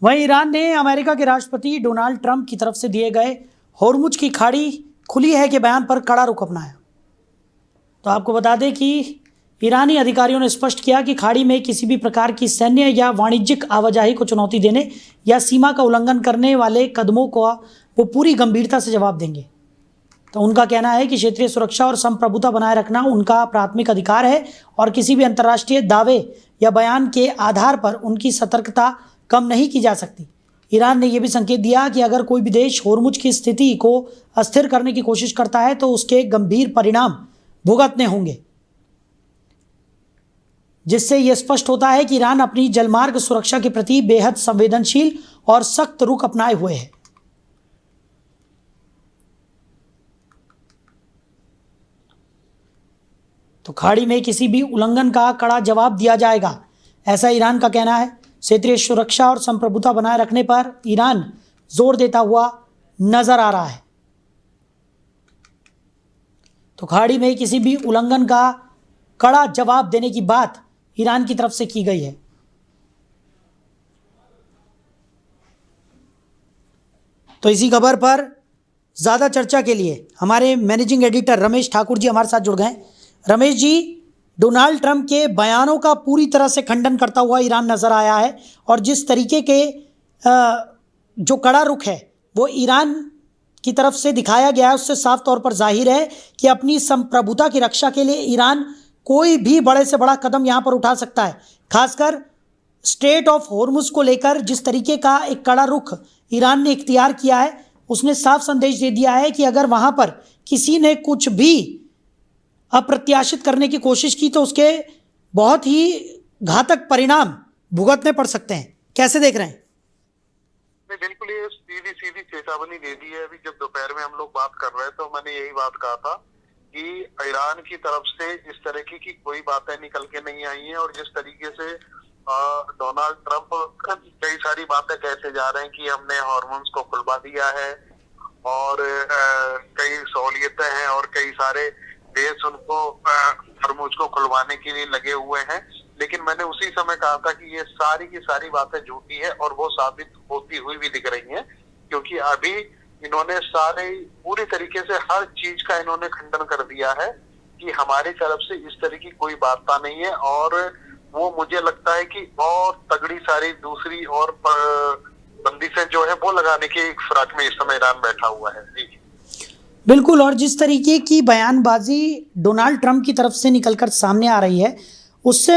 वहीं ईरान ने अमेरिका के राष्ट्रपति डोनाल्ड ट्रंप की तरफ से दिए गए होर्मुज की खाड़ी खुली है के बयान पर कड़ा रुख अपनाया। तो आपको बता दें कि ईरानी अधिकारियों ने स्पष्ट किया कि खाड़ी में किसी भी प्रकार की सैन्य या वाणिज्यिक आवाजाही को चुनौती देने या सीमा का उल्लंघन करने वाले कदमों को वो पूरी गंभीरता से जवाब देंगे। तो उनका कहना है कि क्षेत्रीय सुरक्षा और संप्रभुता बनाए रखना उनका प्राथमिक अधिकार है और किसी भी अंतर्राष्ट्रीय दावे या बयान के आधार पर उनकी सतर्कता कम नहीं की जा सकती। ईरान ने यह भी संकेत दिया कि अगर कोई भी देश होर्मुज की स्थिति को अस्थिर करने की कोशिश करता है तो उसके गंभीर परिणाम भुगतने होंगे, जिससे यह स्पष्ट होता है कि ईरान अपनी जलमार्ग सुरक्षा के प्रति बेहद संवेदनशील और सख्त रुख अपनाए हुए है। तो खाड़ी में किसी भी उल्लंघन का कड़ा जवाब दिया जाएगा, ऐसा ईरान का कहना है। क्षेत्रीय सुरक्षा और संप्रभुता बनाए रखने पर ईरान जोर देता हुआ नजर आ रहा है। तो खाड़ी में किसी भी उल्लंघन का कड़ा जवाब देने की बात ईरान की तरफ से की गई है। तो इसी खबर पर ज्यादा चर्चा के लिए हमारे मैनेजिंग एडिटर रमेश ठाकुर जी हमारे साथ जुड़ गए। रमेश जी, डोनाल्ड ट्रंप के बयानों का पूरी तरह से खंडन करता हुआ ईरान नजर आया है और जिस तरीके के जो कड़ा रुख है वो ईरान की तरफ से दिखाया गया है, उससे साफ तौर पर जाहिर है कि अपनी संप्रभुता की रक्षा के लिए ईरान कोई भी बड़े से बड़ा कदम यहां पर उठा सकता है। खासकर स्ट्रेट ऑफ होर्मुज को लेकर जिस तरीके का एक कड़ा रुख ईरान ने इख्तियार किया है, उसने साफ संदेश दे दिया है कि अगर वहां पर किसी ने कुछ भी अप्रत्याशित करने की कोशिश की तो उसके बहुत ही घातक परिणाम भुगतने पड़ सकते हैं। कैसे देख रहे हैं? नहीं, बिल्कुल ये सीधी सीधी चेतावनी दे दी है। अभी जब दोपहर में हम लोग बात कर रहे थे तो मैंने यही बात कहा था कि ईरान की तरफ से इस तरीके की कोई बातें निकल के नहीं आई हैं और जिस तरीके से डोनाल्ड ट्रंप कई सारी बातें कहते जा रहे हैं कि हमने हार्मोन्स को खुलवा दिया है और कई सहूलियतें हैं और कई सारे देश उनको हार्मोन्स को खुलवाने के लिए लगे हुए हैं, लेकिन मैंने उसी समय कहा था कि ये सारी की सारी बातें झूठी है और वो साबित होती हुई भी दिख रही हैं, क्योंकि अभी इन्होंने सारे पूरी तरीके से हर चीज का इन्होंने खंडन कर दिया है कि हमारी तरफ से इस तरह की कोई बात नहीं है। और वो मुझे लगता है कि और तगड़ी सारी दूसरी और बंदिशें जो है वो लगाने की फिराक में इस समय ईरान बैठा हुआ है। जी बिल्कुल, और जिस तरीके की बयानबाजी डोनाल्ड ट्रंप की तरफ से निकलकर सामने आ रही है उससे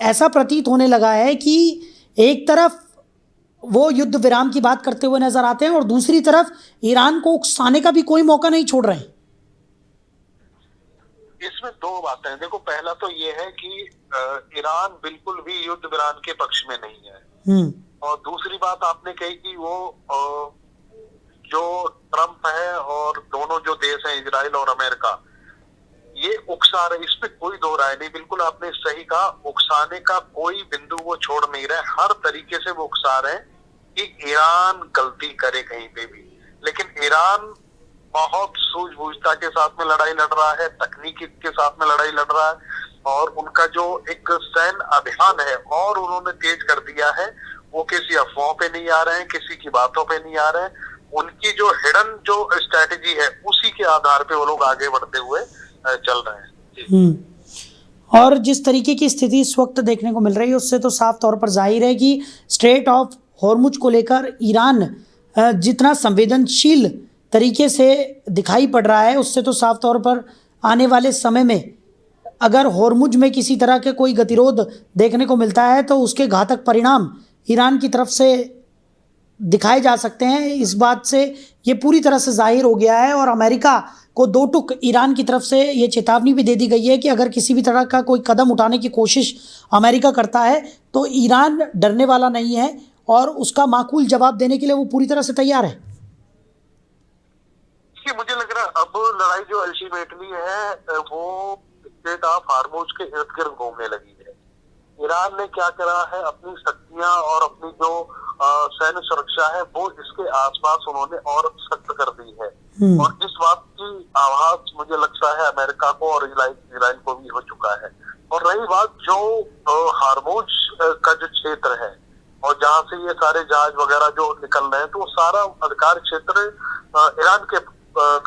ऐसा प्रतीत होने लगा है कि एक तरफ वो युद्ध विराम की बात करते हुए नजर आते हैं और दूसरी तरफ ईरान को उकसाने का भी कोई मौका नहीं छोड़ रहे हैं। इसमें दो बातें हैं। देखो, पहला तो ये है कि ईरान बिल्कुल भी युद्ध विराम के पक्ष में नहीं है और दूसरी बात आपने कही कि वो जो ट्रंप है और दोनों जो देश हैं इजराइल और अमेरिका, ये उकसा रहे, इस पे कोई दो राय नहीं। बिल्कुल आपने सही कहा, उकसाने का कोई बिंदु वो छोड़ नहीं रहे, हर तरीके से वो उकसा रहे हैं कि ईरान गलती करे कहीं पे भी। लेकिन ईरान बहुत सूझबूझता के साथ में लड़ाई लड़ रहा है, तकनीकी के साथ में लड़ाई लड़ रहा है और उनका जो एक सैन्य अभियान है और उन्होंने तेज कर दिया है। वो किसी अफवाहों पे नहीं आ रहे हैं, किसी की बातों पे नहीं आ रहे हैं। उनकी जो हिडन जो स्ट्रैटेजी है उसी के आधार पे वो लोग आगे बढ़ते हुए चल रहे हैं। और जिस तरीके की स्थिति इस वक्त देखने को मिल रही है उससे तो साफ तौर पर जाहिर है कि स्ट्रेट ऑफ होर्मुज को लेकर ईरान जितना संवेदनशील तरीके से दिखाई पड़ रहा है, उससे तो साफ तौर पर आने वाले समय में अगर होर्मुज में किसी तरह के कोई गतिरोध देखने को मिलता है तो उसके घातक परिणाम ईरान की तरफ से दिखाए जा सकते हैं। इस बात से ये पूरी तरह से जाहिर हो गया है और अमेरिका को दो टुक ईरान की तरफ से ये चेतावनी भी दे दी गई है कि अगर किसी भी तरह का कोई कदम उठाने की कोशिश अमेरिका करता है तो ईरान डरने वाला नहीं है और उसका माकूल जवाब देने के लिए वो पूरी तरह से तैयार है। मुझे लग रहा है अब लड़ाई जो अल्टीमेटली है वो स्ट्रेट ऑफ हार्मोज के इर्द गिर्द घूमने लगी है। ईरान ने क्या करा है, अपनी शक्तियां और अपनी जो सैन्य सुरक्षा है वो इसके आसपास उन्होंने और सख्त कर दी है और इस बात की आभास मुझे लगता है अमेरिका को और इजराइल को भी हो चुका है। और रही बात जो हार्मोज का जो क्षेत्र है और जहां से ये सारे जहाज वगैरह जो निकल रहे हैं, तो वो सारा अधिकार क्षेत्र ईरान के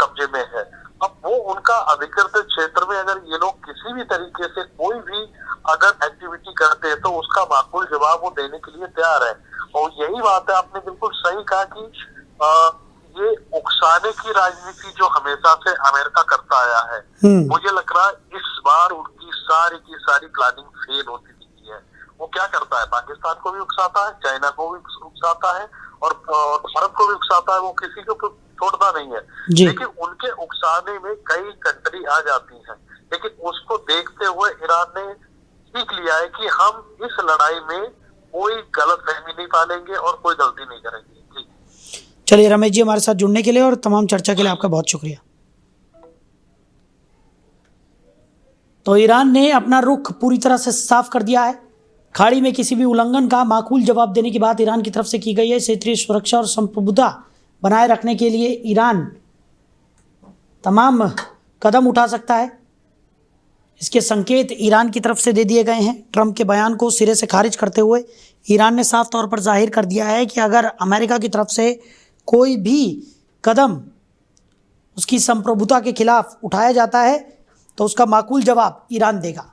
कब्जे में है। अब वो उनका अधिकृत क्षेत्र में अगर ये लोग किसी भी तरीके से कोई भी अगर एक्टिविटी करते हैं, तो उसका माकूल जवाब वो देने के लिए तैयार है। और यही बात है, आपने बिल्कुल सही कहा कि ये उकसाने की राजनीति जो हमेशा से अमेरिका करता आया है, मुझे लग रहा है इस बार उनकी सारी की सारी प्लानिंग फेल होती दिखती है। वो क्या करता है, पाकिस्तान को भी उकसाता है, चाइना को भी उकसाता है, और भारत को भी उकसाता है। वो किसी को छोड़ता नहीं है। लेकिन उनके उकसाने में कई कंट्री आ जाती हैं, लेकिन उसको देखते हुए ईरान ने सीख लिया है कि हम इस लड़ाई में कोई गलत फहमी नहीं पालेंगे और कोई गलती नहीं करेंगे। चलिए रमेश जी, हमारे साथ जुड़ने के लिए और तमाम चर्चा के लिए आपका बहुत शुक्रिया। तो ईरान ने अपना रुख पूरी तरह से साफ कर दिया है। खाड़ी में किसी भी उल्लंघन का माकूल जवाब देने की बात ईरान की तरफ से की गई है। क्षेत्रीय सुरक्षा और संप्रभुता बनाए रखने के लिए ईरान तमाम कदम उठा सकता है। इसके संकेत ईरान की तरफ से दे दिए गए हैं। ट्रंप के बयान को सिरे से खारिज करते हुए ईरान ने साफ तौर पर जाहिर कर दिया है कि अगर अमेरिका की तरफ से कोई भी कदम उसकी संप्रभुता के खिलाफ उठाया जाता है तो उसका माकूल जवाब ईरान देगा।